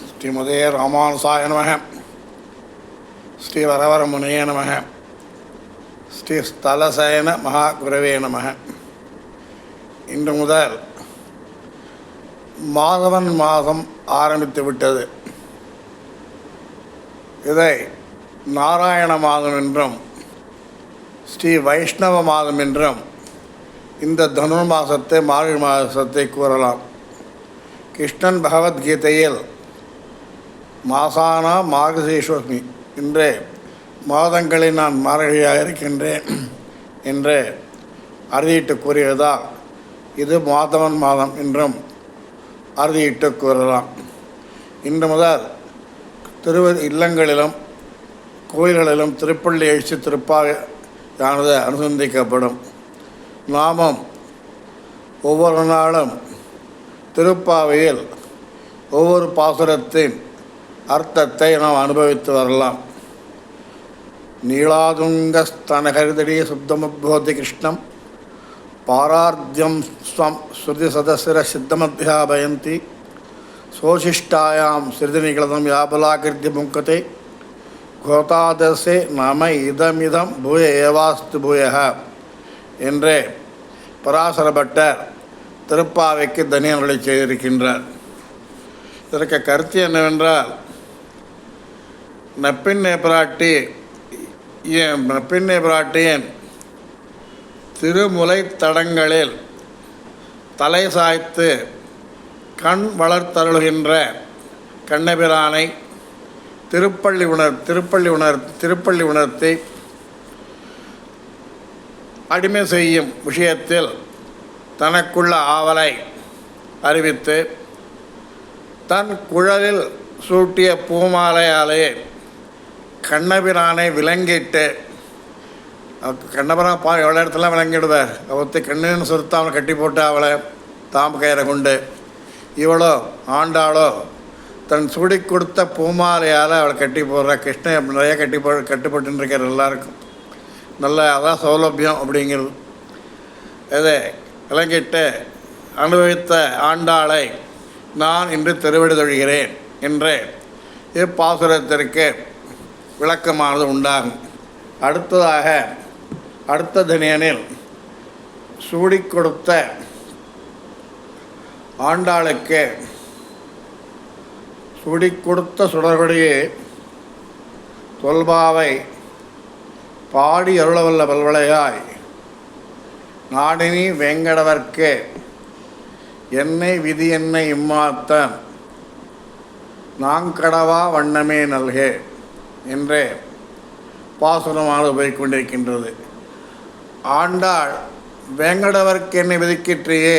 ஸ்ரீமதே ராமானுசாய நமக. ஸ்ரீ வரவரமுனையே நமக. ஸ்ரீ ஸ்தலசயன மகாகுரவே நமக. இன்று முதல் மாதவன் மாதம் ஆரம்பித்து விட்டது. இதை நாராயண மாதம் என்றும் ஸ்ரீ வைஷ்ணவ மாதம் என்றும் இந்த தனுர் மாதத்தை மார்கழி மாதத்தை கூறலாம். கிருஷ்ணன் பகவத்கீதையில் மாசானா மார்கசீர்ஷோஸ்மி என்று மாதங்களில் நான் மார்கழியாக இருக்கின்றேன் என்று அறுதியிட்டு கூறியதால் இது மாதவன் மாதம் என்றும் அறுதியிட்டு கூறலாம். இன்று முதல் இல்லங்களிலும் கோயில்களிலும் திருப்பள்ளி எழுச்சி திருப்பாவையானது அனுசந்திக்கப்படும். நாமும் ஒவ்வொரு நாளும் திருப்பாவையில் ஒவ்வொரு பாசுரத்தின் அர்த்தத்தை நாம் அனுபவித்து வரலாம். நீளாதுங்கஸ்தனகரிதடி சுப்தமுத்போதி கிருஷ்ணம் பாரார்த்தியம் ஸ்வம் ஸ்ருதி சதசிர சித்தமத்யாபயந்தி சோசிஷ்டாயாம் சிறிதிநிகழதம் யாபலாகிருத்தி முங்கத்தை கோதாதசே நம இதமிதம் பூய ஏவாஸ்து பூயக என்றே பராசரப்பட்டர் திருப்பாவைக்கு தனியர்களை செய்திருக்கின்றார். இதற்கு கருத்து என்னவென்றால், நப்பின்னை பிராட்டியின் திருமுலை தடங்களில் தலை சாய்த்து கண் வளர்த்தருள்கின்ற கண்ணபிரானை திருப்பள்ளி உணர்த்தி அடிமை செய்யும் விஷயத்தில் தனக்குள்ள ஆவலை அறிவித்து தன் குழலில் சூட்டிய பூமாலையாலே கண்ணபிரானை விலங்கிட்டு, கண்ணபிரான் எவ்வளோ இடத்துல விளங்கிடுவார். அவத்தை கண்ணுன்னு சொருத்த அவனை கட்டி போட்டு அவளை தாம்பு கயிறை கொண்டு, இவளோ ஆண்டாளோ தன் சூடி கொடுத்த பூமாலையால் அவளை கட்டி போடுற. கிருஷ்ணன் நிறைய கட்டுப்பட்டுருக்கிற எல்லாருக்கும் நல்ல அதான் சௌலபியம் அப்படிங்கிறது. இதை விளங்கிட்டு அனுபவித்த ஆண்டாளை நான் இன்று திருவடி தொழுகிறேன் என்று இப்பாசுரத்திற்கு விளக்கமானது உண்டாகும். அடுத்ததாக அடுத்த தினியனில் சூடி கொடுத்த ஆண்டாளுக்கு சூடி கொடுத்த சுடர்கொடியே தொல்பாவை பாடி அருளவல்ல பல்வளையாய் நாடினி வேங்கடவர்க்கு என்னை விதி என்னை இம்மாத்தன் நாங்கடவா வண்ணமே நல்கே என்றே பாசுரமாக போய்கொண்டிருக்கின்றது. ஆண்டாள் வேங்கடவர்க்கு என்னை விதிக்கிற்றியே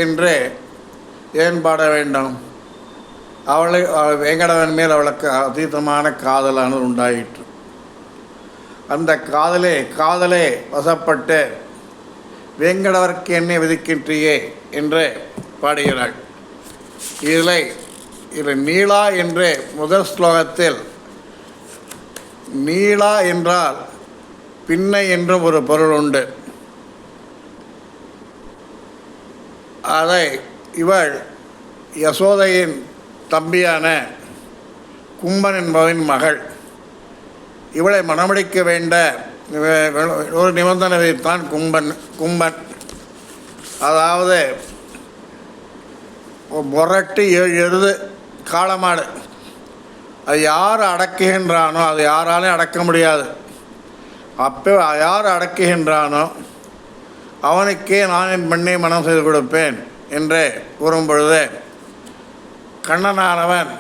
என்று ஏன் பாட வேண்டும்? வேங்கடவன் மேல் அவளுக்கு அதீதமான காதலானது உண்டாயிற்று. அந்த காதலே வசப்பட்டு வேங்கடவர்க்கு என்னை விதிக்கின்றியே என்று பாடுகிறாள். இதில் நீளா என்று முதல் ஸ்லோகத்தில் நீளா என்றால் பின்னை என்றும் ஒரு பொருள் உண்டு. அதை இவள் யசோதையின் தம்பியான கும்பன் என்பவன் மகள். இவளை மணமடிக்க வேண்ட ஒரு நிபந்தனை வைத்தான் கும்பன். அதாவது முரட்டு 7 எருது காளமாடு, அது யார் அடக்குகின்றானோ அது யாராலையும் அடக்க முடியாது. அப்போ யார் அடக்குகின்றானோ அவனுக்கே நான் என் பெண்ணை மனம் செய்து கொடுப்பேன் என்று கூறும் பொழுது, கண்ணனானவன்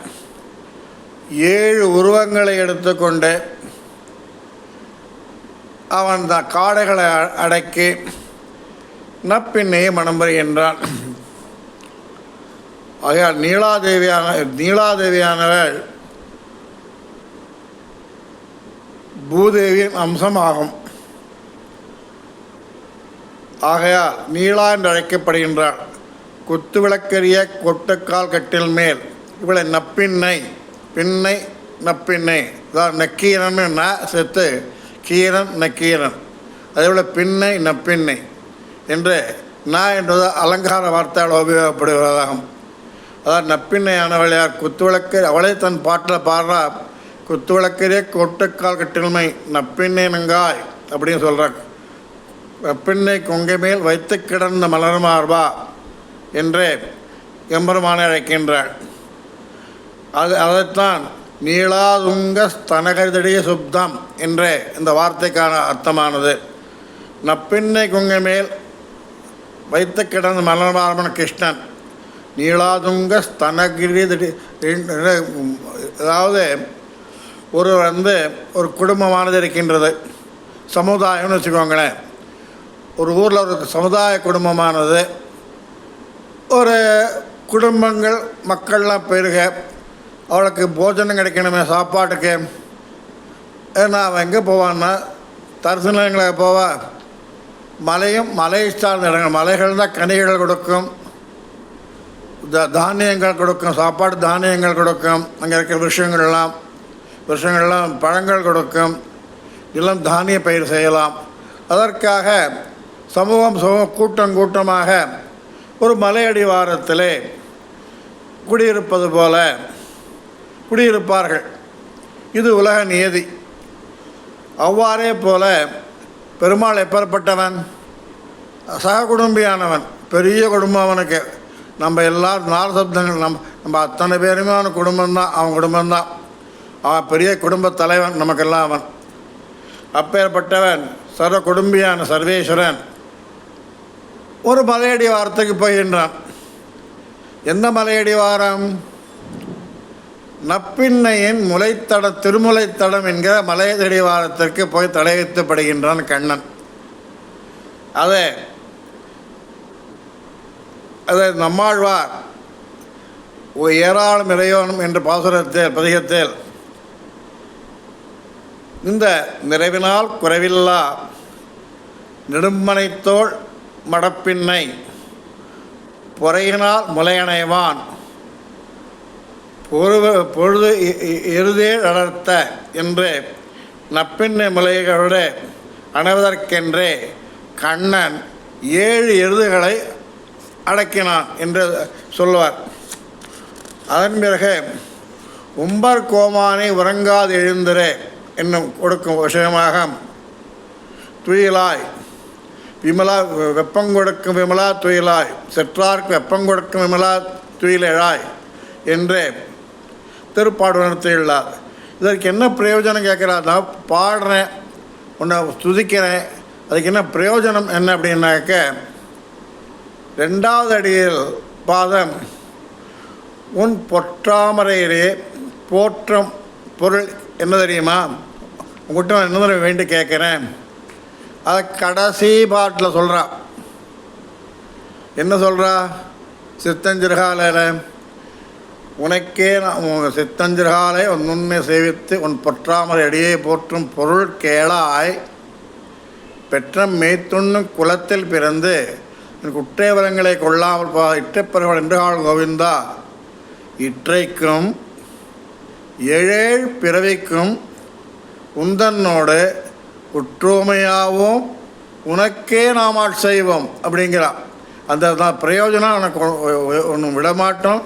7 உருவங்களை எடுத்துக்கொண்டு அவன் காடைகளை அடக்கி நப்பின்னையை மனம் பெறுகின்றான். ஆகையால் நீலாதேவியானவள் பூதேவியின் அம்சமாகும். ஆகையால் நீலா என்று அழைக்கப்படுகின்றாள். குத்து விளக்கரிய கொட்டுக்கால் கட்டில் மேல் இவளை நப்பின்னை அதாவது நக்கீரன் செத்து கீரன் நக்கீரன், அதேபோல் பின்னை நப்பின்னை என்று ந என்பது அலங்கார வார்த்தையால் உபயோகப்படுவதாகும். அதாவது நப்பின்னையானவளையார் குத்துவிளக்கு அவளே தன் பாட்டில் பாடுறா, குத்துவிளக்கரே கொட்டுக்கால் கட்டில்மை நப்பின்னை நங்காய் அப்படின்னு சொல்கிறார். நப்பின்னை கொங்கை மேல் வைத்து கிடந்த மலர் மார்பா என்றே எம்பெருமானை அழைக்கின்றாள். அதைத்தான் நீளாதுங்க ஸ்தனகரிதடிய சுப்தம் என்றே இந்த வார்த்தைக்கான அர்த்தமானது. நப்பின்னை கொங்கை மேல் வைத்து கிடந்த மலர் மார்பன் கிருஷ்ணன் நீளாதுங்க ஸ்தனகிரி. அதாவது ஒரு குடும்பமானது இருக்கின்றது, சமுதாயம்னு வச்சுக்கோங்களேன். ஒரு ஊரில் ஒரு சமுதாய குடும்பமானது, ஒரு குடும்பங்கள் மக்கள்லாம் பெருக அவளுக்கு போஜனம் கிடைக்கணுமே, சாப்பாட்டுக்கு. ஏன்னா அவன் எங்கே போவான்னா தரிசனங்களுக்கு போவா. மலை சார்ந்த இடங்கள், மலைகள் தான் கனிகள் கொடுக்கும், தானியங்கள் கொடுக்கும், சாப்பாடு தானியங்கள் கொடுக்கும். அங்கே இருக்கிற விஷயங்கள்லாம் பழங்கள் கொடுக்கும், எல்லாம் தானிய பயிர் செய்யலாம். அதற்காக சமூகம் கூட்டமாக ஒரு மலையடிவாரத்திலே குடியிருப்பது போல குடியிருப்பார்கள். இது உலக நியதி. அவ்வாறே போல பெருமாள் எப்பேற்பட்டவன்? சக குடும்பியானவன், பெரிய குடும்பம் அவனுக்கு. நம்ம எல்லாரும் நாலு சப்தங்கள், நம்ம அத்தனை பேருமே அவன் குடும்பம்தான், அவன் குடும்பம்தான். அவன் பெரிய குடும்ப தலைவன் நமக்கெல்லாம் அவன். அப்பேற்பட்டவன் சர்வ குடும்பியான சர்வேஸ்வரன் ஒரு மலையடி வாரத்துக்கு போகின்றான். எந்த மலையடி வாரம்? நப்பின்னையின் திருமுலைத்தடம் என்கிற மலையடி வாரத்திற்கு போய் தலையெழுத்தப்படுகின்றான் கண்ணன். அதை நம்மாழ்வார் ஏராளம் இறையோனும் என்ற பதிகத்தில் இந்த நிறைவினால் குறைவில்லா நெடும்பனைத்தோள் மடப்பின்னை பொறையினால் முலையணைவான் பொழுது எருதே அடர்த்த என்று நப்பின்னை முலைகளோடு அணைவதற்கென்றே கண்ணன் 7 எருதுகளை அடக்கினான் என்று சொல்லுவார். அதன் பிறகு உம்பர் கோமானை உறங்காது எழுந்திரே என்னும் கொடுக்கும் விஷயமாக துயிலாய் விமலா வெப்பங்கொடுக்கும் விமலா துயிலாய் செற்றார்க்கு வெப்பங்கொடுக்கும் விமலா துயிலாய் என்று திருப்பாடுவனத்தையுள்ளார். இதற்கு என்ன பிரயோஜனம் கேட்குறார்? நான் பாடுறேன், உன்னை துதிக்கிறேன், அதுக்கு என்ன பிரயோஜனம் என்ன அப்படின்னாக்க, 2வது அடியில் பாதம் உன் பொற்றாமரையிலே போற்றும் பொருள் என்ன தெரியுமா? உங்கள்கிட்ட நான் என்ன வேண்டி கேட்குறேன். அதை கடைசி பாட்டில் சொல்கிறா. என்ன சொல்கிறா? சித்தஞ்சிறுகாலையில் உனக்கே நான் சித்தஞ்சிறுகாலை உன்னை சேவித்து உன் பொற்றாமரை அடியே போற்றும் பொருள் கேளாய் பெற்ற மேய்த்துண்ணும் குலத்தில் பிறந்து எனக்கு உற்றேவரங்களை கொள்ளாமல் இற்றைப்பறவள் என்று கால் கோவிந்தா இற்றைக்கும் 7 பிறவிக்கும் உந்தன்னோடு உற்றோமையாகவும் உனக்கே நாம் செய்வோம் அப்படிங்கிறான். அந்த பிரயோஜனம் எனக்கு ஒன்றும் விடமாட்டோம்.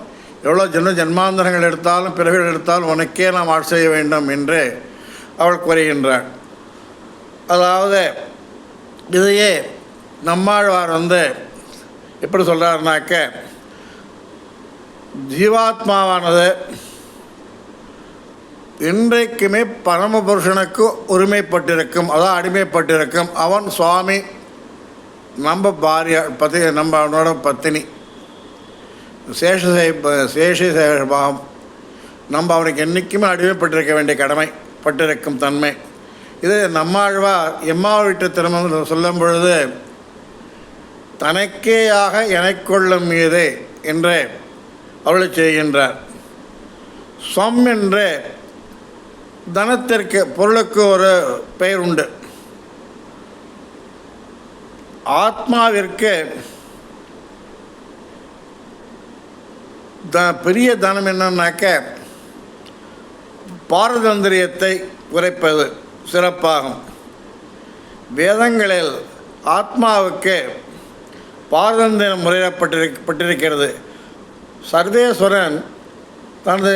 எவ்வளோ ஜென்மாந்தரங்கள் எடுத்தாலும் பிறவிகள் எடுத்தாலும் உனக்கே நாம் செய்ய வேண்டும் என்று அவள் கூறுகின்றாள். அதாவது இதையே நம்மாழ்வார் எப்படி சொல்கிறாருனாக்க, ஜீவாத்மாவானது இன்றைக்குமே பரமபுருஷனுக்கு உரிமைப்பட்டிருக்கும், அதான் அடிமைப்பட்டிருக்கும். அவன் சுவாமி, நம்ம பாரியா நம்ம அவனோட பத்தினி, சேஷபாகம். நம்ம அவனுக்கு என்றைக்குமே அடிமைப்பட்டிருக்க வேண்டிய கடமை பட்டிருக்கும் தன்மை. இது நம்மாழ்வார் எம்மா வீட்டு திருமணம் சொல்லும் பொழுது தனக்கேயாக எனக்கொள்ளும் மீது என்று அவளை செய்கின்றார். ஸ்வம் என்று தனத்திற்கு பொருளுக்கு ஒரு பெயர் உண்டு. ஆத்மாவிற்கு பெரிய தனம் என்னன்னாக்க பாரதந்திரியத்தை உரைப்பது சிறப்பாகும். வேதங்களில் ஆத்மாவுக்கு பாரதந்திரம் முறையிடப்பட்டிருக்கிறது. சர்வேஸ்வரன் தனது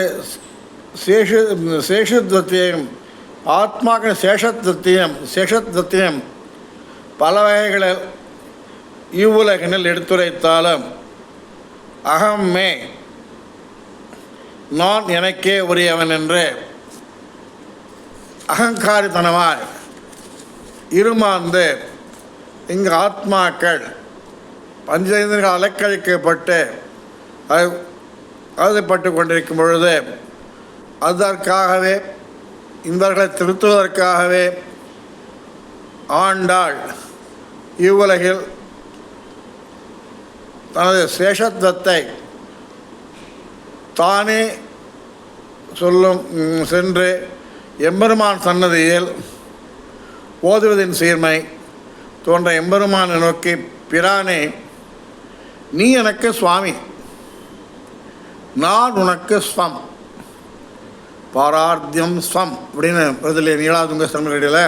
சேஷத்துவத்தையும் ஆத்மாக்களின் சேஷத்துவத்தையும் பல வகைகளில் இவ்வுலகினில் எடுத்துரைத்தாலும் அகம்மே நான் எனக்கே உரியவன் என்று அகங்காரித்தனமாய் இருமாந்து இங்கு ஆத்மாக்கள் பஞ்சேந்திரங்கள் அலக்கழிக்கப்பட்டு அவதிப்பட்டு கொண்டிருக்கும் பொழுது அதற்காகவே இவர்களை திருத்துவதற்காகவே ஆண்டாள் இவ்வுலகில் தனது சேஷத்துவத்தை தானே சென்று எம்பெருமான் சன்னதியில் ஓதுவதின் சீர்மை தோன்ற எம்பெருமானை நோக்கி, பிரானே நீ எனக்கு சுவாமி, நான் உனக்கு ஸ்வம், பாரார்த்தியம் ஸ்வம் அப்படின்னு பதிலே நீலாதுங்க சமநிலையில்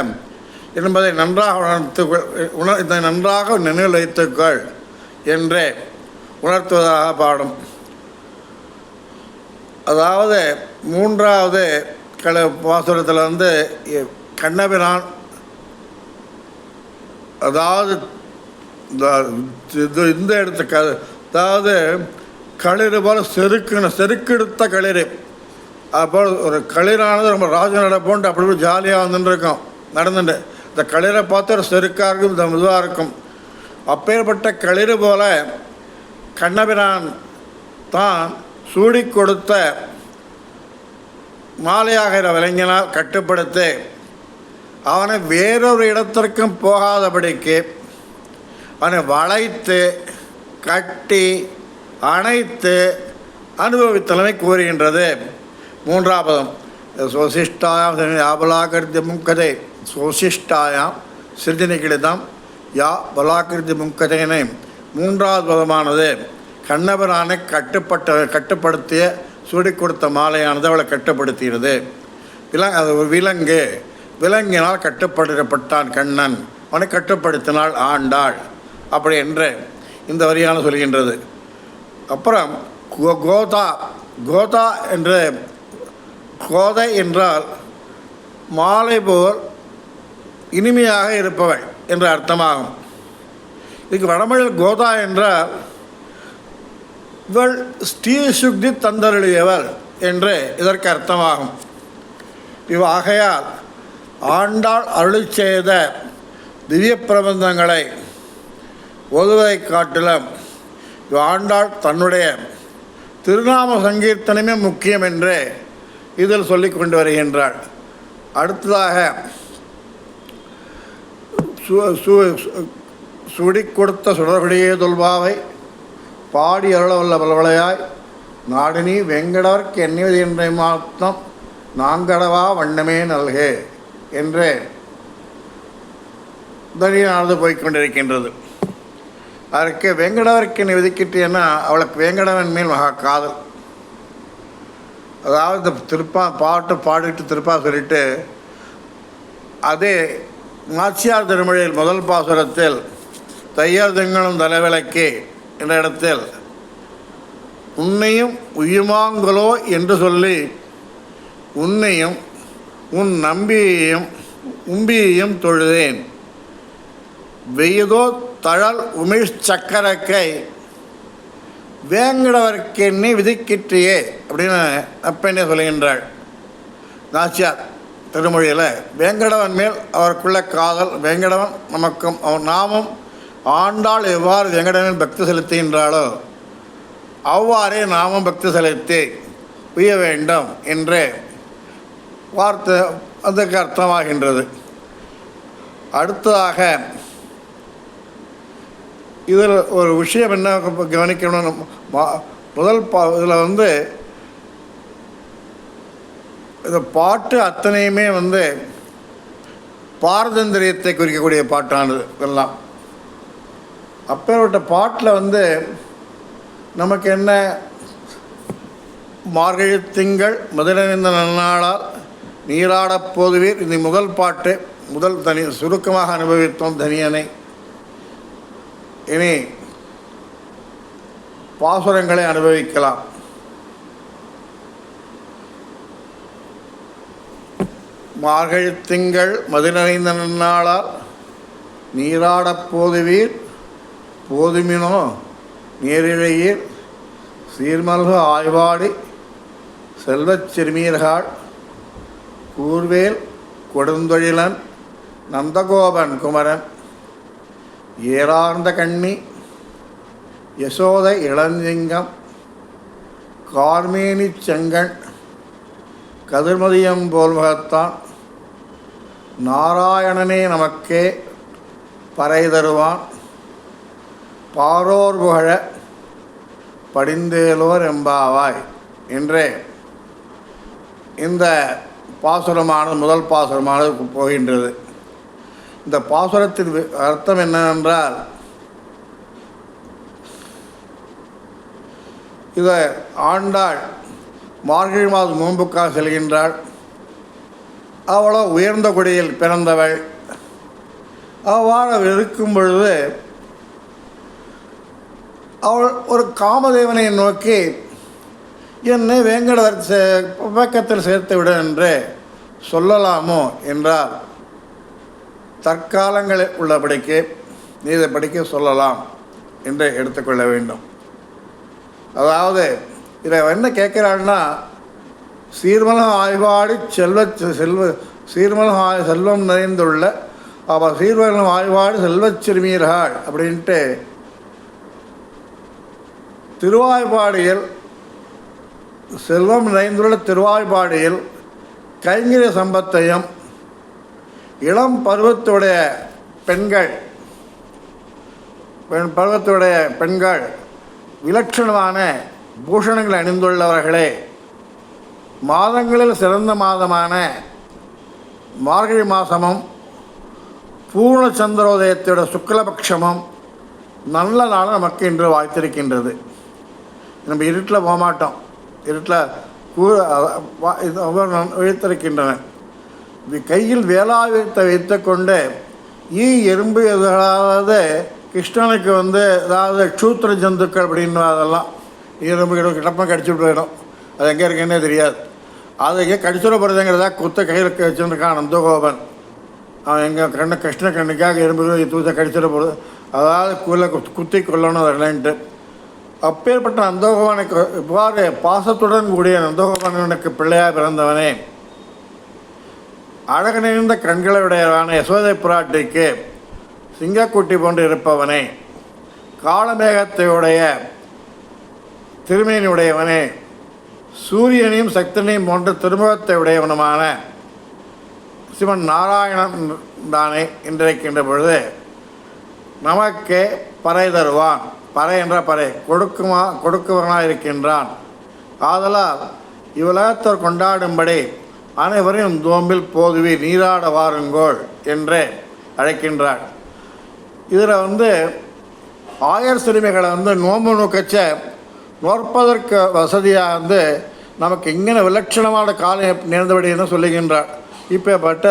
என்பதை இதை நன்றாக நினைவில் வைத்துக்கள் என்றே உணர்த்துவதாக பாடும். அதாவது மூன்றாவது பாசுரத்தில் கண்ணபிரான் அதாவது இந்த இடத்துக்கு அதாவது களிறு போல் செருக்கெடுத்த களிறு அப்போ ஒரு களிரானது ரொம்ப ராஜ நடப்போன்ட்டு அப்படி ஜாலியாக வந்துட்டுருக்கோம் நடந்துட்டு. இந்த களிரை பார்த்து ஒரு செருக்காக இருக்கும், இந்த இதுவாக இருக்கும். அப்பேற்பட்ட களிறு போல கண்ணபிரான் தான் சூடி கொடுத்த மாலையாகிற விலங்கினால் கட்டுப்படுத்தி அவனை வேறொரு இடத்திற்கும் போகாதபடிக்கு அவனை வளைத்து கட்டி அணைத்து அனுபவித்தலைமை கூறுகின்றது. மூன்றாவதும் சோசிஷ்டாயாம் யாபலாகிருதி முங்கதை சோசிஷ்டாயாம் சிறுதினிகிழிதம் யா பலாகிருதி முங்கதையினை மூன்றாவது பதமானது கண்ணபிரானை கட்டுப்படுத்திய சூடி கொடுத்த மாலையானது அவளை கட்டுப்படுத்துகிறது. அது ஒரு விலங்கினால் கட்டுப்படுத்தப்பட்டான் கண்ணன், அவனை கட்டுப்படுத்தினாள் ஆண்டாள் அப்படி என்று இந்த வரியான சொல்கின்றது. அப்புறம் கோதா என்று கோதை என்றால் மாலை போல் இனிமையாக இருப்பவள் என்ற அர்த்தமாகும். இதுக்கு வடமொழியில் கோதா என்றால் இவள் ஸ்ரீசுக்தி தந்தருளியவள் என்று இதற்கு அர்த்தமாகும். ஆகையால் ஆண்டாள் அருளி செய்த திவ்ய பிரபந்தங்களை ஓதுவதை காட்டிலும் ஆண்டாள் தன்னுடைய திருநாம சங்கீர்த்தனமே முக்கியம் என்று இதில் சொல்லிக் கொண்டு வருகின்றாள். அடுத்ததாக சுடி கொடுத்த சுடர்கொடியே தொல்பாவை பாடி அருளவல்ல பலவளையாய் நாடினி வெங்கடவர்க்கு எண்ணிவது என்ற மாத்தம் நாங்கடவா வண்ணமே நல்கே என்று தனியானது போய்கொண்டிருக்கின்றது. அதற்கு வெங்கடவர்க்கு நீ விதிக்கிட்டேன்னா அவளுக்கு வேங்கடவன் மேல் மகா காதல். அதாவது பாட்டு பாடிட்டு திருப்பா சொல்லிட்டு அதே நாச்சியார் திருமொழியில் முதல் பாசுரத்தில் தையர் திங்களும் தலைவிளக்கே என்ற இடத்தில் உன்னையும் உயுமாங்களோ என்று சொல்லி உன்னையும் உன் நம்பியையும் உம்பியையும் தொழுதேன் வெய்யதோ தழல் உமிழ் சக்கரக்கை வேங்கடவர்க்கெண்ணி விதிக்கிற்றியே அப்படின்னு அப்பெண்ணே சொல்கின்றாள் நாச்சியார் திருமொழியில். வேங்கடவன் மேல் அவருக்குள்ள காதல், வேங்கடவன் நமக்கும் நாமும் ஆண்டாள் எவ்வாறு வேங்கடவன் பக்தி செலுத்துகின்றாளோ அவ்வாறே நாமும் பக்தி செலுத்தி உய்ய வேண்டும் என்று வார்த்தை அதுக்கு அர்த்தமாகின்றது. அடுத்ததாக இதில் ஒரு விஷயம் என்ன கவனிக்கணும், முதல் இதில் இந்த பாட்டு அத்தனையுமே பாரதந்திரியத்தை குறிக்கக்கூடிய பாட்டானது இதெல்லாம். அப்பேற்பட்ட பாட்டில் நமக்கு என்ன மார்கழி திங்கள் முதலணிந்த நன்னாளால் நீராடப் போதுவீர் இந்த முதல் பாட்டு முதல் தனி சுருக்கமாக அனுபவித்தோம் தனியனை. இனி பாசுரங்களை அனுபவிக்கலாம். மார்கழி திங்கள் மதிநனைந்த நன்னாளால் நீராடப் போதுவீர் போதுமினோ நேரிழையீர் சீர்மல்கு ஆய்வாடி செல்வச் சிறுமீர்கள் கூர்வேல் கொடுந்தொழிலன் நந்தகோபன் குமரன் ஏறார்ந்த கண்ணி யசோத இளஞ்சிங்கம் கார்மேனி செங்கண் கதிர்மதியம் போல் முகத்தான் நாராயணனே நமக்கே பறை தருவான் பாரோர் புகழ படிந்தேலோர் எம்பாவாய் என்றே இந்த பாசுரமானது முதல் பாசுரமானது போகின்றது. இந்த பாசுரத்தின் அர்த்தம் என்னவென்றால், இதை ஆண்டாள் மார்கழி மாதம் நோன்புக்காக செல்கின்றாள். அவளோ உயர்ந்த குடியில் பிறந்தவள். அவ்வாறு இருக்கும் பொழுது அவள் ஒரு காமதேவனை நோக்கி என்னை வேங்கடவர் பக்கத்தில் சேர்த்து விடு என்று சொல்லலாமோ என்றால், தற்காலங்களில் உள்ளபடிக்கு நீதிப்படிக்கு சொல்லலாம் என்று எடுத்துக்கொள்ள வேண்டும். அதாவது இதை என்ன கேட்குறாள்னா, சீர்மலம் ஆய்வாடி செல்வம் நிறைந்துள்ள அவள் சீர்மலம் ஆய்வாடி செல்வச் சிறுமீர்கள் அப்படின்ட்டு திருவாய்ப்பாடியில் செல்வம் நிறைந்துள்ள திருவாய்ப்பாடியில் கைங்கரிய சம்பத்தையும் இளம் பருவத்துடைய பெண்கள் விலட்சணமான பூஷணங்கள் அணிந்துள்ளவர்களே, மாதங்களில் சிறந்த மாதமான மார்கழி மாதமும் பூர்ண சந்திரோதயத்தோட சுக்லபக்ஷமும் நல்ல நாள் நமக்கு இன்று வாய்த்திருக்கின்றது. நம்ம இருட்டில் போகமாட்டோம், இருட்டில் வைத்திருக்கின்றன. கையில் வேலாயுதத்தை வைத்து கொண்டு எறும்பு எதாவது கிருஷ்ணனுக்கு அதாவது சூத்திர ஜந்துக்கள் அப்படின்னு அதெல்லாம் எறும்பு கிடப்பம் கடிச்சு போயிடும். அது எங்கே இருக்குன்னே தெரியாது. அது எங்கே கடிச்சுட போகிறதுங்கிறதா கையில் வச்சுருக்கான் நந்தகோபன். அவன் எங்கள் கிருஷ்ண கண்ணுக்காக எறும்பு தூத்த கடிச்சுட போகிறது, அதாவது குத்தி கொல்லணும் வரலன்ட்டு. அப்பேற்பட்ட நந்தகோபனுக்கு இவ்வாறு பாசத்துடன் கூடிய நந்தகோபனுக்கு பிள்ளையாக பிறந்தவனே, அழகு நிறைந்த கண்களுடையவன யசோதை பிராட்டிக்கு சிங்கக்குட்டி போன்று இருப்பவனே, காலமேகத்தையுடைய திருமேனியுடையவனே, சூரியனையும் சக்தினையும் போன்ற திருமுகத்தை உடையவனுமான சிவன் நாராயணன் தானே என்றிருக்கின்ற பொழுது நமக்கே பறை தருவான். பறை என்ற பறை கொடுக்குவனாக இருக்கின்றான். ஆதலால் இவ்வுலகத்தோர் கொண்டாடும்படி அனைவரையும் நோம்பில் போதுவி நீராட வாருங்கோள் என்றே அழைக்கின்றாள். இதில் ஆயர் சிறுமிகளை நோம்பு நோக்கச்ச நோற்பதற்கு வசதியாக நமக்கு இங்கே விலட்சணமான காலம் நேர்ந்தபடின்னு சொல்லுகின்றாள். இப்போப்பட்ட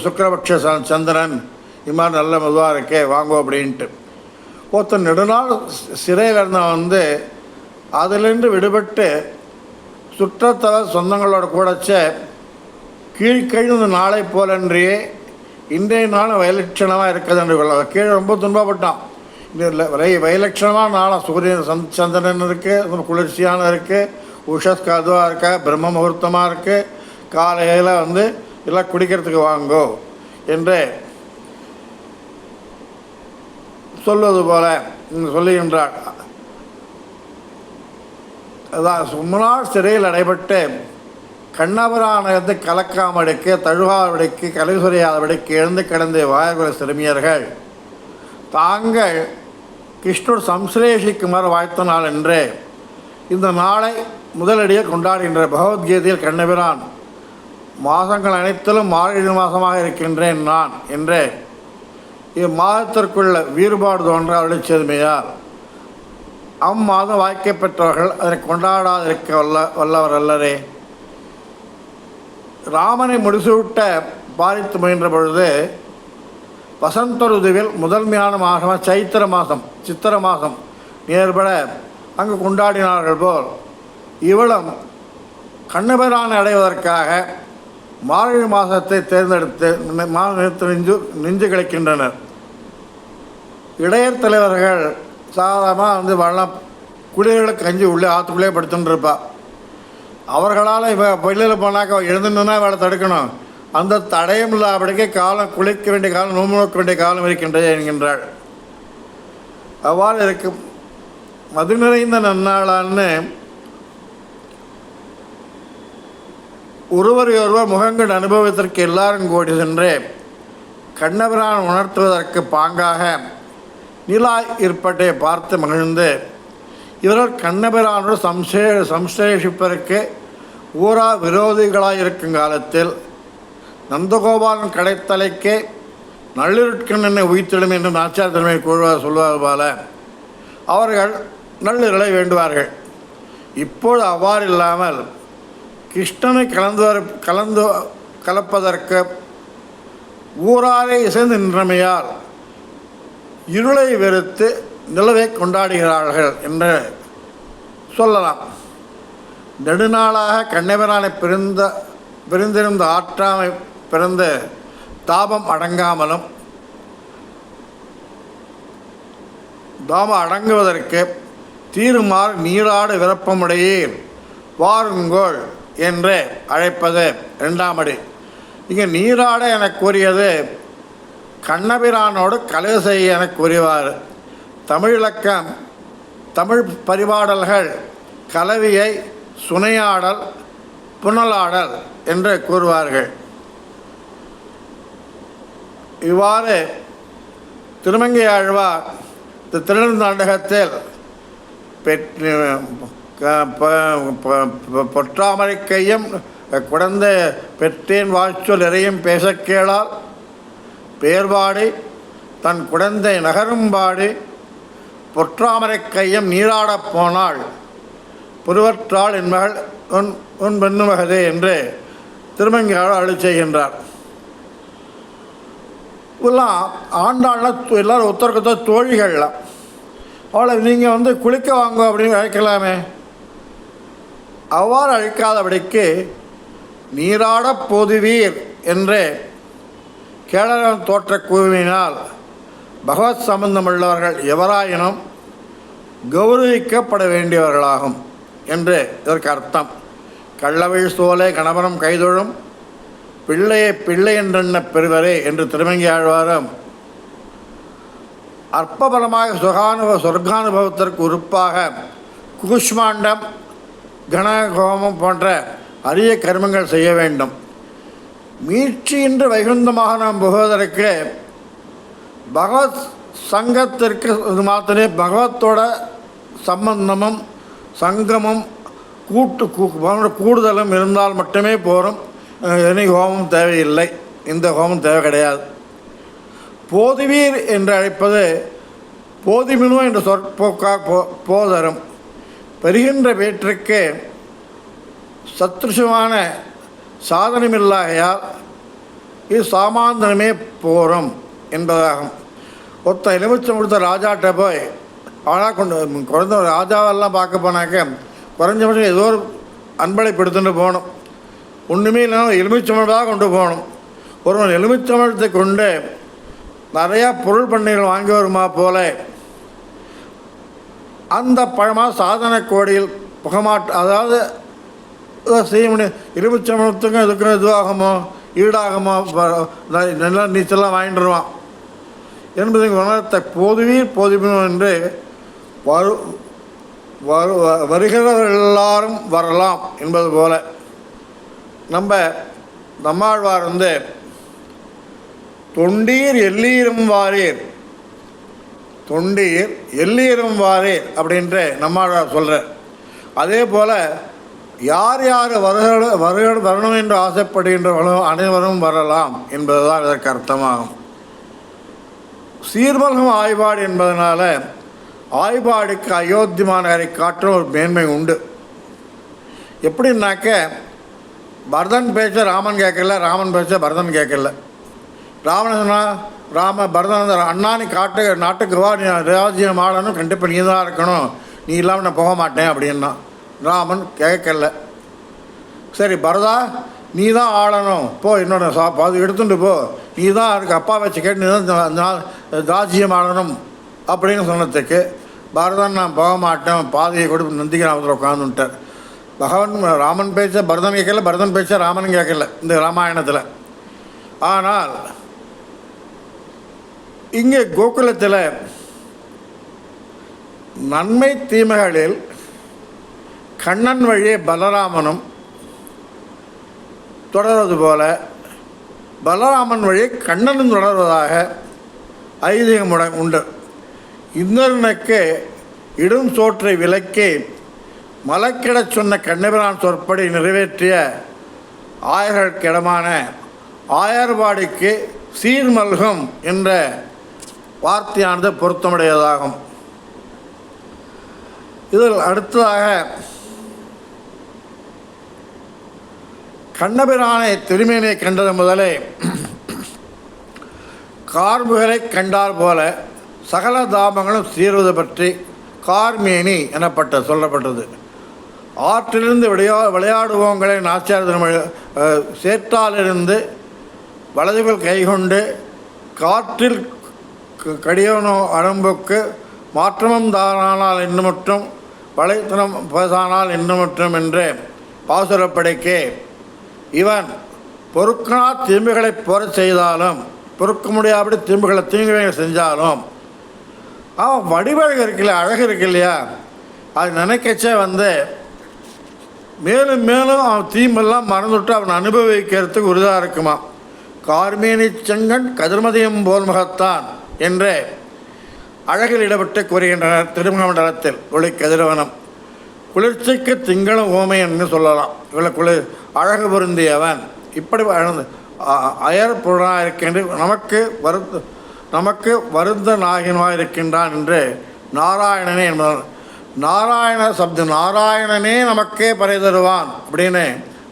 சுக்கரபக்ஷ சந்திரன் இது மாதிரி நல்ல மெதுவாக இருக்கே வாங்கோ அப்படின்ட்டு. ஒருத்தர் நெடுநாள் சிறையில் இருந்தவன் அதிலிருந்து விடுபட்டு சுற்றத்தல சொந்தங்களோட கூடச்ச கீழ்கழிந்த நாளை போலன்றியே இன்றைய நாளும் வயலட்சணமாக இருக்குது என்று கொள்ள. கீழே ரொம்ப துன்பப்பட்டான். வயலட்சணமான நாளாக சூரியன் சந்திரன் இருக்குது, குளிர்ச்சியான இருக்குது, உஷஸ்க்கு அதுவாக இருக்கா, பிரம்ம முகூர்த்தமாக இருக்குது, காலையில் எல்லாம் குடிக்கிறதுக்கு வாங்கோ என்று சொல்வது போல சொல்லுகின்றாள். அதான் சும்மனாள் சிறையில் அடைபட்டு கண்ணபரானத்தை கலக்காமடிக்கு தழுகாவடிக்கு கலைசுரையாதபடிக்கு எழுந்து கிடந்த வாயகுல சிறுமியர்கள் தாங்கள் கிருஷ்ணர் சம்சிலேஷிக்குமார் வாழ்த்த நாள் என்று இந்த நாளை முதலடியே கொண்டாடுகின்ற பகவத்கீதையில் கண்ணபிரான் மாதங்கள் அனைத்திலும் மார்கழி மாதமாக இருக்கின்றேன் நான் என்று இம்மாதத்திற்குள்ள வேறுபாடு தோன்ற அவருடைய செதுமையால் அம்மாதம் வாய்க்கப்பெற்றவர்கள் அதனை கொண்டாடாதிருக்க வல்லவர் அல்லரே. ராமனை முடிசூட்ட பாரித்து முயன்ற பொழுது வசந்த ருதுவில் முதன்மையான மாதம் சித்திர மாதம் நேர்பட அங்கு கொண்டாடினார்கள் போல் இவளும் கண்ணபிரானை அடைவதற்காக மார்கழி மாதத்தை தேர்ந்தெடுத்து நெஞ்சு கிளைக்கின்றனர். இடையர் தலைவர்கள் சாதாரணமாக வெள்ளம் குடிகளுக்கு கஞ்சி உள்ளே ஆற்றுக்குள்ளே படுத்துன்னு இருப்பா. அவர்களால் வெளியில் போனாக்கா எழுந்துன்னா வேலை தடுக்கணும். அந்த தடயம் இல்லாதபடிக்கு காலம் குளிக்க வேண்டிய காலம், நோம்பு நோக்க வேண்டிய காலம் இருக்கின்றது என்கின்றாள். அவ்வாறு இருக்கும் மது நிறைந்த நன்னாளான்னு ஒருவர் முகங்கள் அனுபவத்திற்கு எல்லாரும் கூடி சென்று கண்ணபிரான் உணர்த்துவதற்கு பாங்காக நிலா ஏற்பட்டை பார்த்து மகிழ்ந்து இவர்கள் கண்ணபிரானோடு சம்சேஷிப்பதற்கு ஊரா விரோதிகளாயிருக்கும் காலத்தில் நந்தகோபாலன் கடைத்தலைக்கே நள்ளிருட்கண் என்னை உயிர்த்திடும் என்று நாச்சியார் தலைமை சொல்வது போல அவர்கள் நள்ளிரலை வேண்டுவார்கள். இப்போது அவ்வாறு இல்லாமல் கிருஷ்ணனை கலப்பதற்கு ஊராரே இசைந்து நின்றமையால் இருளை வெறுத்து நிலவை கொண்டாடுகிறார்கள் என்று சொல்லலாம். நெடுநாளாக கண்ணபிரானை பிரிந்திருந்த ஆற்றாமை பிறந்த தாபம் அடங்காமலும் தாபம் அடங்குவதற்கு தீருமாறு நீராடு விருப்பமுடையீர் வாருங்கோள் என்று அழைப்பது 2ஆம் அடி. இங்கே நீராட என கூறியது கண்ணபிரானோடு கலவு செய்ய என கூறிவார். தமிழிலக்கம் தமிழ் பரிபாடல்கள் கலவியை சுனையாடல் புனலாடல் என்று கூறுவார்கள். இவ்வாறு திருமங்கையாழ்வார் திருநாடகத்தில் பொற்றாமரை கையும் குடந்த பெற்றேன் வாழ்ச்சொல் இறையும் பேச கேளால் பேர்பாடி தன் குடந்தை நகரும்பாடி பொற்றாமரை கையம் நீராடப் போனாள் புருவற்றாள் என் மகள் உன் பெண்ணுமகதே என்று திருமங்கையாழ்வார் அருளி செய்கின்றார். இப்பெல்லாம் ஆண்டாள்லாம் எல்லோரும் ஒருத்தருக்கு தோழிகள்லாம் அவளை நீங்கள் குளிக்க வாங்க அப்படின்னு அழைக்கலாமே. அவ்வாறு அழைக்காதபடிக்கு நீராடப் போதுவீர் என்று கேளரன் தோற்ற கூறினால் பகவத் சம்பந்தமுள்ளவர்கள் எவராயினும் கௌரவிக்கப்பட வேண்டியவர்களாகும் என்று இதற்கு அர்த்தம். கள்ளவிழ் சோலை கணவனம் கைதொழும் பிள்ளையை பிள்ளை என்றென்ன பெறுவரே என்று திருமங்கையாழ்வாரும் அற்பபலமாக சொர்க்கானுபவத்திற்கு உறுப்பாக கூஷ்மாண்டம் கணகோமம் போன்ற அரிய கர்மங்கள் செய்ய வேண்டும். மீட்சியின்றி வைகுந்தமாக நாம் புகுவதற்கு பகவத் சங்கத்திற்கு இது மாத்திரமே பகவத்தோட சம்பந்தமும் சங்கமும் கூடுதலும் இருந்தால் மட்டுமே போகும். இனி ஹோமம் தேவையில்லை, இந்த ஹோமம் தேவை கிடையாது. போதுவீர் என்று அழைப்பது போதிமினோ என்ற சொற்போக்காக போதரும். பெறுகின்ற வேற்றுக்கு சத்ருஷமான சாதனமில்லாகையால் இது சாமாந்தனமே போரும் என்பதாகும். ஒருத்தன் எலுமிச்சம் கொடுத்த ராஜாட்ட போய் அவனாக குறைந்த ராஜாவெல்லாம் பார்க்க போனாக்க குறைஞ்சபட்சம் ஏதோ ஒரு அன்பளிப்பு எடுத்துட்டு போகணும். ஒன்றுமே இல்லைன்னா எலுமிச்சம்பழமாக கொண்டு போகணும். ஒருவன் எலுமிச்சம்பழத்தை கொண்டு நிறையா பொருள் பண்ணைகள் வாங்கி வருமா போல அந்த பழமாக சாதன கோடியில் அதாவது செய்ய முடியும். எலுமிச்சம்பழத்துக்கும் இதுக்கும் இதுவாகுமோ ஈடாகுமோ நல்லா நீச்சல்லாம் வாங்கிட்டு வருவான் என்பதை உணர்த்த போதுவீர் போதுவினோ என்று வருகிறவர்கள் எல்லாரும் வரலாம் என்பது போல நம்மாழ்வார் தொண்டீர் எல்லீரும் வாரீர் தொண்டீர் எல்லீரும் வாரீர் அப்படின்ட்டு நம்மாழ்வார் சொல்கிறார். அதே போல் யார் யார் வரணும் என்று ஆசைப்படுகின்றவர்களும் அனைவரும் வரலாம் என்பதுதான் இதற்கு அர்த்தமாகும். சீர்மல்கும் ஆய்பாடு என்பதனால ஆய்பாடுக்கு அயோத்தி மாநகரை காட்டும் ஒரு மேன்மை உண்டு. எப்படின்னாக்க பரதன் பேச்ச ராமன் கேட்கல, ராமன் பேச்ச பரதன் கேட்கல. ராவணன் சொன்னால் பரதன் அண்ணா நீ நாட்டுக்கு வா, நீ ராஜ்யம் ஆளணும், கண்டிப்பாக நீ தான் இருக்கணும், நீ இல்லாமல் நான் போக மாட்டேன் அப்படின்னா ராமன் கேட்கல. சரி பரதா நீ தான் ஆளணும், போ என்னோட அது எடுத்துட்டு போ, நீ தான் அதுக்கு அப்பா வச்சு கேட்டு நீ தான் ராஜ்யம் ஆளணும் அப்படின்னு சொன்னதுக்கு பரதன் நான் போக மாட்டேன், பாதையை கொடுத்து நந்திகிராமத்தில் உட்காந்துட்டார். பகவான் ராமன் பேச்ச பரதன் கேட்கல, பரதன் பேச்ச ராமன் கேட்கல இந்த ராமாயணத்தில். ஆனால் இங்கே கோகுலத்தில் நன்மை தீமைகளில் கண்ணன் வழியே பலராமனும் தொடர்வது போல பலராமன் வழி கண்ணனும் தொடர்வதாக ஐதீகம் உண்டு. இந்திரனுக்கு இடும் சோற்றை விலக்கி மலக்கிடச் சொன்ன கண்ணபிரான் சொற்படி நிறைவேற்றிய ஆயர்களுக்கிடமான ஆயர்பாடிக்கு சீர்மல்கும் என்ற வார்த்தையானது பொருத்தமுடையதாகும். இதில் அடுத்ததாக கண்ணபிரானை திருமேனியை கண்டது முதலே கார்முகரை கண்டால் போல சகல தாபங்களும் சீர்வது பற்றி கார்மேனி எனப்பட்ட சொல்லப்பட்டது. ஆற்றிலிருந்து விளையாடுவோங்களை நாச்சியார் சேற்றாலிருந்து வலதுகள் கைகொண்டு காற்றில் கடியவனோ அடம்புக்கு மாற்றமும் தானால் இன்னுமற்றும் வளைத்தனம் பேசானால் இன்னுமற்றும் என்று பாசுரப்படைக்கே இவன் பொறுக்கனா தீம்புகளை போற செய்தாலும் பொறுக்க முடியாபடி தீங்குகளை செஞ்சாலும் அவன் வடிவழகு இருக்குல்ல, அழகு இருக்கு இல்லையா, அது நினைக்கச்சே மேலும் மேலும் அவன் தீம்பெல்லாம் மறந்துவிட்டு அவன் அனுபவிக்கிறதுக்கு உறுதியாக இருக்குமா. கார்மேனி செங்கன் கதிர்மதியம் போல் முகத்தான் என்று அழகில் இடப்பட்டு கூறுகின்றனர் திருமணமண்டலத்தில். ஒளி கதிரவனம் குளிர்ச்சிக்கு திங்களும் ஓமை என்று சொல்லலாம். இவளை அழகு பொருந்தியவன் இப்படி அயர் பொருளாக இருக்கின்ற நமக்கு வருந்த நாகினவாக இருக்கின்றான் என்று நாராயணனே என்பதால் நாராயண சப்தம் நாராயணனே நமக்கே பறை தருவான் அப்படின்னு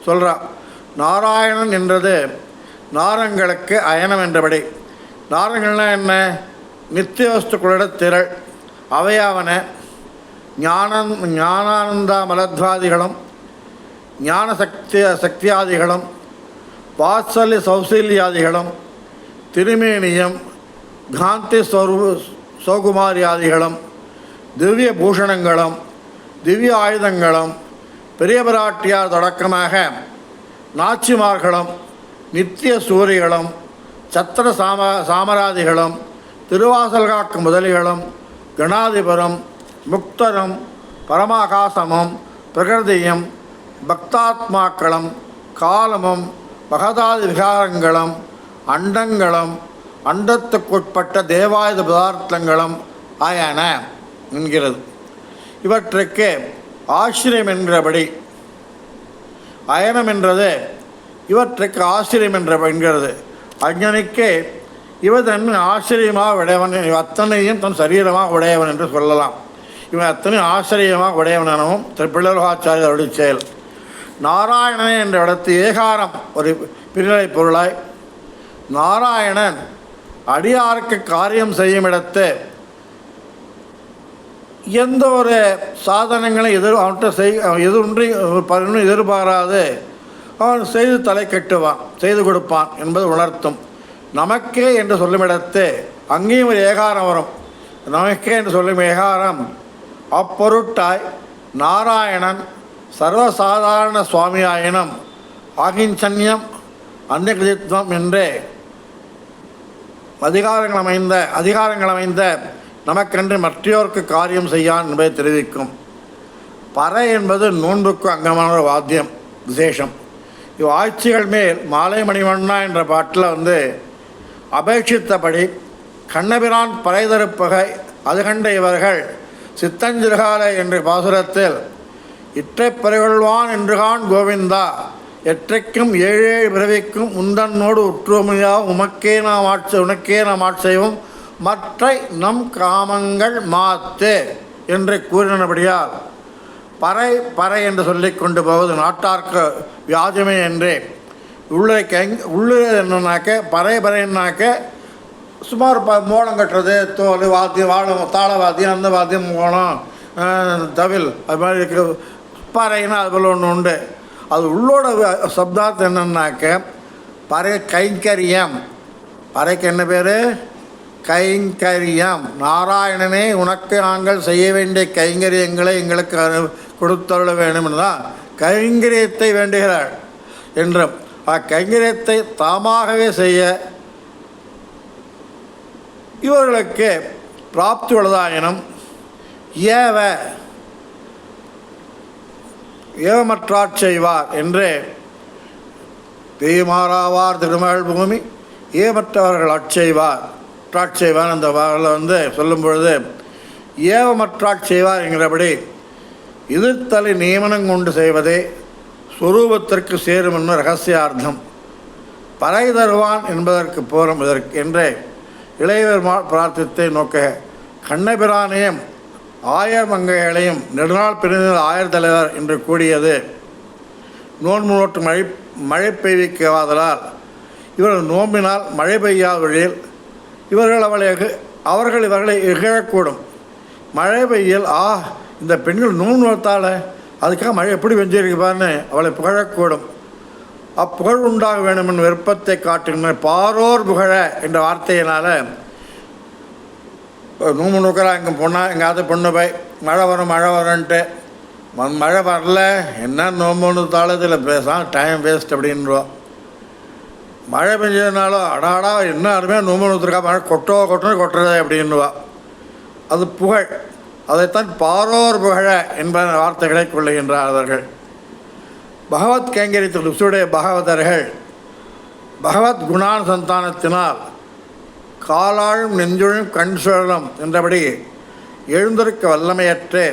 சொல்கிறான். நாராயணன் என்றது நாரங்களுக்கு அயனம் என்றபடி. நாரங்கள்னா என்ன? நித்திய வஸ்துக்களோட திரள். அவையாவன ஞானானந்த மலத்வாதிகளும் ஞான சக்தியாதிகளும் வாத்சல்ய சௌசல்யாதிகளும் திருமேனியம் காந்தி சௌகுமாரியாதிகளும் திவ்ய பூஷணங்களும் திவ்ய ஆயுதங்களும் பெரிய பிராட்டியார் தொடக்கமாக நாச்சிமார்களும் நித்திய சூரிகளும் சத்திர சாமராதிகளும் திருவாசல் காக்கும் முதலிகளும் கணாதிபரும் முக்தரும் பரமாகாசமும் பிரகிருதியும் பக்தாத்மாக்களும் காலமும் மகதாதி விகாரங்களும் அண்டங்களும் அண்டத்துக்குட்பட்ட தேவாயுத பதார்த்தங்களும் ஆயன என்கிறது. இவற்றுக்கு ஆசிரியம் என்கிறபடி அயனம் என்றது இவற்றுக்கு ஆசிரியம் என்கிறது. அஞ்ஞனுக்கு இவன் தன் ஆச்சரியமாக உடையவன், அத்தனையும் தன் சரீரமாக உடையவன் என்று சொல்லலாம். இவன் அத்தனை ஆச்சரியமாக உடையவன் எனவும் பிள்ளலோகாச்சாரியர் அவருடைய செயல். நாராயணனே என்ற இடத்து ஏகாரம் ஒரு பிரிநிலை பொருளாய் நாராயணன் அடியாருக்கு காரியம் செய்யும் இடத்து எந்த ஒரு சாதனங்களை அவன்கிட்ட எதிர்பாராது அவன் செய்து தலை கட்டுவான், செய்து கொடுப்பான் என்பது உணர்த்தும். நமக்கே என்று சொல்லும் இடத்து அங்கேயும் ஒரு ஏகாரம் வரும். நமக்கே என்று சொல்லும் ஏகாரம் அப்பொருட்டாய் நாராயணன் சர்வசாதாரண சுவாமியாயினும் ஆகிஞ்சன்யம் அந்நியகிருதித்வம் என்றே அதிகாரங்கள் அமைந்த நமக்கென்று மற்றோருக்கு காரியம் செய்யான் என்பதை தெரிவிக்கும். பறை என்பது நோன்புக்கு அங்கமான ஒரு வாத்தியம் விசேஷம். இவ் ஆட்சிகள் மேல் மாலை மணிவண்ணா என்ற பாட்டில் அபேட்சித்தபடி கண்ணபிரான் பறை தருப்பகை அது கண்ட இவர்கள் சித்தஞ்சிறுகால என்ற பாசுரத்தில் இற்றை பறைகொள்வான் என்றுகான் கோவிந்தா எற்றைக்கும் ஏழு பிறவிக்கும் உந்தன்னோடு உற்றுமையா உனக்கே நாம் ஆட்செய்வோம் மற்றை நம் காமங்கள் மாத்து என்று கூறினபடியால் பறை என்று சொல்லி கொண்டு போவது நாட்டார்க்கு வியாஜமே என்றே உள்ளே என்னன்னாக்க பறைன்னாக்க சுமார் மோளம் கட்டுறது, தோல் வாத்தியம் தாள வாத்தியம் அந்த வாத்தியம் மோளம் தவில் அது மாதிரி இருக்கிற பறைன்னா அது போல் ஒன்று உண்டு. அது உள்ளோட சப்தார்த்தம் என்னன்னாக்க பறை கைங்கரியம். பறைக்கு என்ன பேர்? கைங்கரியம். நாராயணனே உனக்கு நாங்கள் செய்ய வேண்டிய கைங்கரியங்களை எங்களுக்கு கொடுத்தருள வேண்டும் தான் கைங்கரியத்தை வேண்டுகிறாள் என்றும் கைங்கரியத்தை தாமாகவே செய்ய இவர்களுக்கு பிராப்தி உள்ளதாயினும் ஏவமற்றாற் செய்வார் என்று பெய்மாறாவார் திருமகள் பூமி ஏவமற்றவர்கள் அட்செய்வார் அந்த வாரில் சொல்லும் பொழுது ஏவமற்றாற் செய்வார் என்கிறபடி எதிர்த்தலை நியமனம் கொண்டு செய்வதே சுரூபத்திற்கு சேரும் என்னும் ரகசியார்த்தம். பறை தருவான் என்பதற்கு போரும் இதற்கு என்றே இளையவர் பிரார்த்தத்தை நோக்க கண்ணபிரானையும் ஆயர் மங்கைகளையும் நெடுநாள் பிரிந்த ஆயர் தலைவர் என்று கூடியது நோன்பு நோட்டு மழை பெய்விக்காதலால் இவர்கள் நோம்பினால் மழை பெய்யாத வழியில் அவர்களை இகழக்கூடும். மழை பெய்யல் இந்த பெண்கள் நோன்பு நோத்தால் அதுக்காக மழை எப்படி வெஞ்சிருக்குப்பான்னு அவளை புகழக்கூடும். அப்புகழ் உண்டாக வேண்டும் என்ற விருப்பத்தை காட்டுகின்ற பாரோர் புகழ என்ற வார்த்தையினால் நோம்பு நோக்கிறா இங்கே பொண்ணால் எங்கேயாவது பொண்ணு போய் மழை வரும்ன்ட்டு மழை வரல என்ன நோம்புன்னு தாளத்தில் பேசலாம் டைம் வேஸ்ட் அப்படின்றோம். மழை பெஞ்சதுனாலும் அடாடா என்ன அருமையாக நோம்பு நோத்துருக்கா மழை கொட்டுறதே அப்படின்வா. அது புகழ். அதைத்தான் பாரோர் புகழ என்ப வார்த்தைகளை கொள்ளுகின்றார்கள். பகவத் கைங்கரியத்தில் ருசுடைய பாகவதர்கள் பகவத் குணானுசந்தானத்தினால் காலாழும் நெஞ்சுழும் கண் சுழலும் என்றபடி எழுந்திருக்க வல்லமையற்று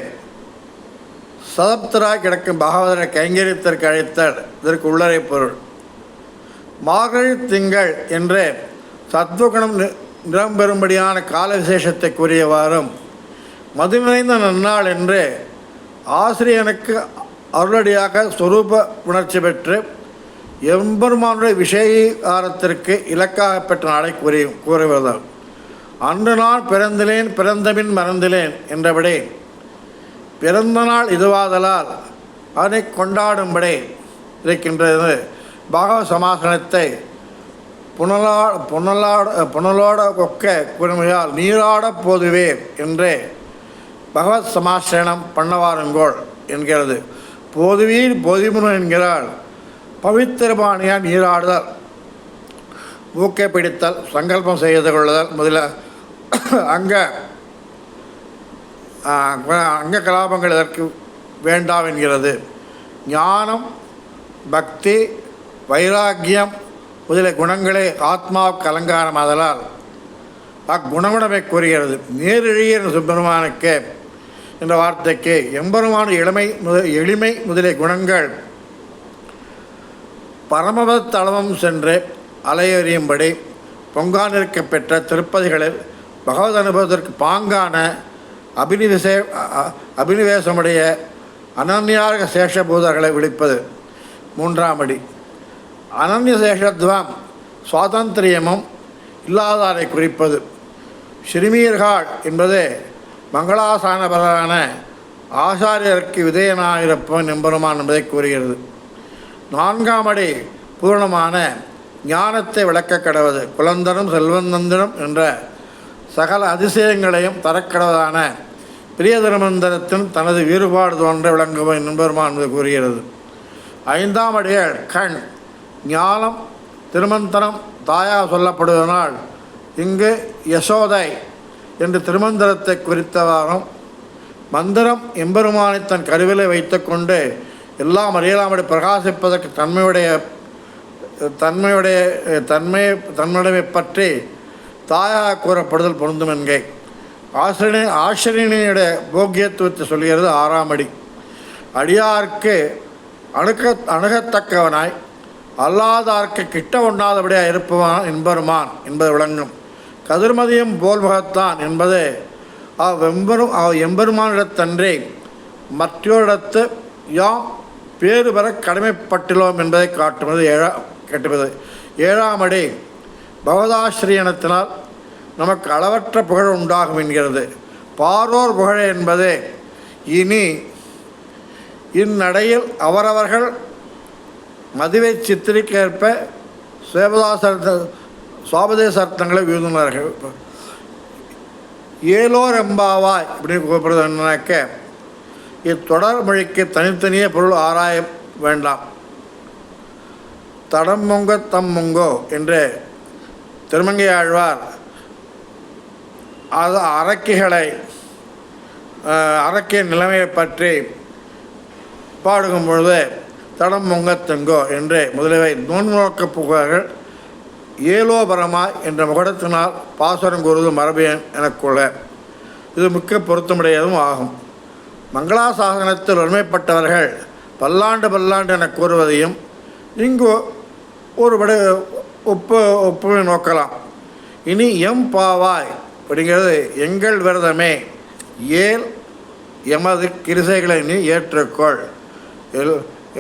சதப்தராய் கிடக்கும் பாகவதரை கைங்கரியத்திற்கு அழைத்தல் இதற்கு உள்ளறை பொருள். மார்கழி திங்கள் என்று சத்வகுணம் நிரம்பெறும்படியான கால விசேஷத்தை கூறியவாறும் மது நிறைந்த நன்னாள் என்று ஆசிரியனுக்கு அருளடியாக சொரூப உணர்ச்சி பெற்று எம்பெருமானுடைய விஷயகாரத்திற்கு இலக்காக பெற்ற நாளை கூறுவதால் அன்று நான் பிறந்தபின் மறந்திலேன் என்றபடி பிறந்த நாள் இதுவாதலால் அதனை கொண்டாடும்படி இருக்கின்றது. பாகவத சமாசனத்தை புனலோட கொக்க குறுமையால் நீராட போதுவே என்றே பகவத் சமாசனம் பண்ணவாருங்கோள் என்கிறது. போதுவீர் போதிமுன் என்கிறாள். பவித்திரபாணியால் நீராடுதல், மூக்கை பிடித்தல், சங்கல்பம் செய்து கொள்ளுதல் முதல அங்க கலாபங்கள் இதற்கு வேண்டாம் என்கிறது. ஞானம், பக்தி, வைராக்கியம் முதலிய குணங்களே ஆத்மாவுக்கு அலங்காரம் ஆதலால் அக்குணமுடமை கூறுகிறது. நேரிழிய சுப்பிரமானுக்கு என்ற வார்த்தைக்கு எம்பெருமான எளிமை முதலிய குணங்கள் பரமபத தளமும் சென்று அலையறியும்படி பொங்கானிருக்க பெற்ற திருப்பதிகளில் பகவத் அனுபவத்திற்கு பாங்கான அபினிவேசமுடைய அனன்யாக சேஷபூதர்களை விழிப்பது. மூன்றாம் அடி அனன்ய சேஷத்துவம் சுவாதந்திரியமும் இல்லாதாரை குறிப்பது. ஸ்ரீமீர்கள் என்பது மங்களாசானபரான ஆசாரியருக்கு விதேயனாயிருப்பவன் எம்பெருமான் என்பதை கூறுகிறது. நான்காம் அடி பூர்ணமான ஞானத்தை விளக்க கடவது. குலந்தரும் செல்வந்தந்திரம் என்ற சகல அதிசயங்களையும் தரக்கடவதான பிரியதர்மந்தரத்தின் தனது வேறுபாடு தோன்ற விளங்குவன் எம்பெருமான் என்பது கூறுகிறது. ஐந்தாம் அடிகள் கண். ஞானம் திருமந்திரம் தாயாக சொல்லப்படுவதனால் இங்கு யசோதை என்று திருமந்திரத்தை குறித்தவாறும் மந்திரம் எம்பெருமானை தன் கருவிலை வைத்து கொண்டு எல்லாம் அறியலாமடி பிரகாசிப்பதற்கு தன்மையை பற்றி தாயாக கூறப்படுதல் பொருந்தும் என்கை. ஆசிரியனுடைய போக்கியத்துவத்தை சொல்கிறது. ஆறாம் அடி அடியார்க்கு அணுகத்தக்கவனாய் அல்லாதார்க்கு கிட்ட ஒண்ணாதபடியாக இருப்பவன் என்பருமான் என்பது விளங்கும். கதிர்மதியும் போல்முகத்தான் என்பது எம்பெருமானிடத்தன்றே மற்றொரிடத்து யாம் பேறு பெற கடமைப்பட்டுள்ளோம் என்பதை காட்டுவது. ஏழாம் அடி பகவதாசிரியனத்தினால் நமக்கு அளவற்ற புகழ் உண்டாகும் என்கிறது. பாரோர் புகழ் என்பது இனி இந்நடையில் அவரவர்கள் மதுவை சித்திரிக்கேற்ப சுவாபதேச அர்த்தங்களை விழுந்துள்ளார்கள். ஏலோர் எம்பாவாய் அப்படின்னு கூப்பிடுறது என்னன்னாக்க, இத்தொடர் மொழிக்கு தனித்தனியே பொருள் ஆராய வேண்டாம். தடம் மொங்க தம் மொங்கோ என்று திருமங்கை ஆழ்வார் அது அரக்கிய நிலைமையை பற்றி பாடுகும் பொழுது தடம் மொங்கத்தெங்கோ என்று முதலிவை நோக்க புகார்கள் ஏலோபரமாய் என்ற முகடத்தினால் பாசுரம் கூறுவது மரபு எனக்குள்ள இது மிக்க பொருத்தமுடையதும் ஆகும். மங்களாசாசனத்தில் ஒருமைப்பட்டவர்கள் பல்லாண்டு என கூறுவதையும் இங்கு ஒருபடி ஒப்புமை நோக்கலாம். இனி பாவாய் அப்படிங்கிறது எங்கள் விரதமே, ஏல் எமது கிருசைகளை நீ ஏற்றுக்கொள்.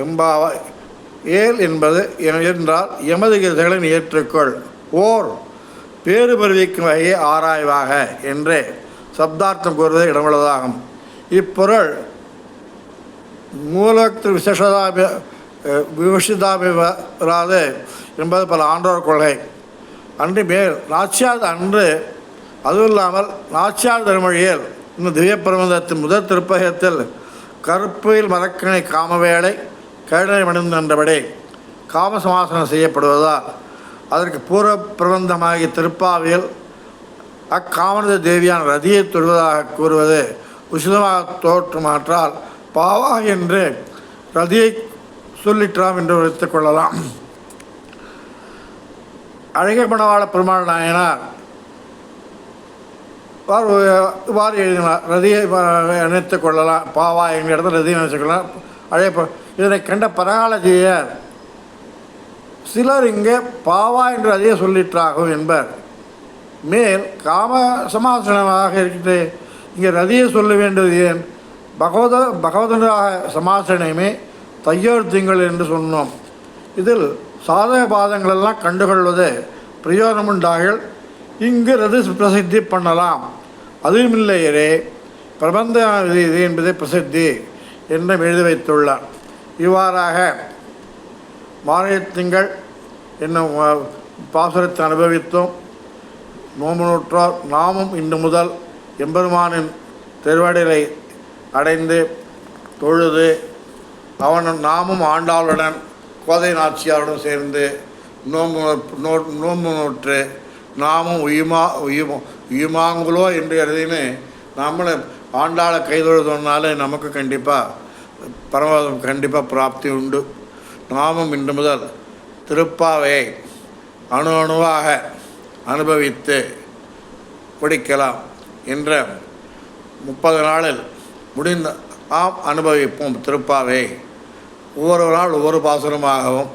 எம்பாவாய் ஏல் என்பது என்றால் எமது கிருசைகளை நீ ஏற்றுக்கொள். ஓர் பேறு பருவிக்கும் வகையை ஆராய்வாக என்று சப்தார்த்தம் கூறுவது இடமுள்ளதாகும். இப்பொருள் மூலத்தில் விவசிதாபிவராது என்பது பல ஆண்டோர் கொள்கை. அன்று மேல் நாச்சியார் அன்று அதுவும் இல்லாமல் நாச்சியார் திருமொழியில் இந்த திவ்ய பிரபந்தத்தின் முதல் திருப்பகத்தில் கருப்பில் மரக்கணை காமவேளை கேடனை மணிந்தபடி காமசமாசனம் செய்யப்படுவதால் அதற்கு பூர்வ பிரபந்தமாகிய திருப்பாவியில் அக்காமனது தேவியான ரதியை தொழுவதாக கூறுவது உசிதமாக தோற்றுமாற்றால் பாவா என்று ரதியை சொல்லிற்றாம் என்று வைத்துக் கொள்ளலாம். அழகிய மணவாள பெருமாள் நாயனார் இவ்வாறு எழுதினார். ரதியை நினைத்து கொள்ளலாம், பாவா எங்கள் இடத்துல ரதியை நினைச்சுக்கொள்ளலாம். இதனை கண்ட பரகாலஜியர் சிலர் இங்கே பாவா என்று ரதியை சொல்லிற்றாகும் என்பர். மேல் காம சமாசனமாக இருக்கிறது, இங்கே ரதியை சொல்ல வேண்டியது ஏன்? பகவதனாக சமாசனமே தையோர் திங்கள் என்று சொன்னோம். இதில் சாதக பாதங்களெல்லாம் கண்டுகொள்வது பிரயோஜனமுண்டாக இங்கு ரது பிரசித்தி பண்ணலாம். அதுவும் இல்லையரே பிரபந்த இது என்பதை பிரசித்தி என்று எழுதி வைத்துள்ளார். இவ்வாறாக மாரியத்திங்கள் என்னும் பாசுரத்தை அனுபவித்தோம். நோம்பு நூற்றோர் நாமும் இன்று முதல் எம்பெருமானின் திருவடிகளை அடைந்து தொழுது நாமும் ஆண்டாளுடன் கோதை நாச்சியாருடன் சேர்ந்து நோம்பு நூற்று நாமும் உயுமாங்களோ என்று எழுதின்னு நம்மளும் ஆண்டாளை கைதொழுதுனாலே நமக்கு கண்டிப்பாக பரமபதம் கண்டிப்பாக பிராப்தி உண்டு. நாமும் இன்று முதல் திருப்பாவை அணுவாக அனுபவித்து பிடிக்கலாம் என்ற 30 நாளில் முடிந்த அனுபவிப்போம். திருப்பாவை ஒவ்வொரு நாள் ஒவ்வொரு பாசுரமாகவும்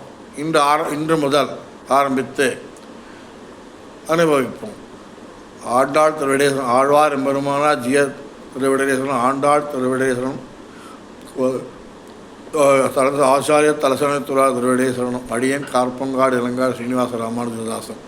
இன்று முதல் ஆரம்பித்து அனுபவிப்போம். ஆண்டாள் திருவிடேஸ்வரன் ஆழ்வார் எம்பெருமானா ஜிய திருவிடேஸ்வரன் ஆண்டாள் திருவிடேஸ்வரன் ஆச்சாரிய தலசனத்துறா திருவிடேஸ்வரனும் அடியன் கார்பங்காடு இளங்காடு ஸ்ரீனிவாச ராமானுஜதாசன்.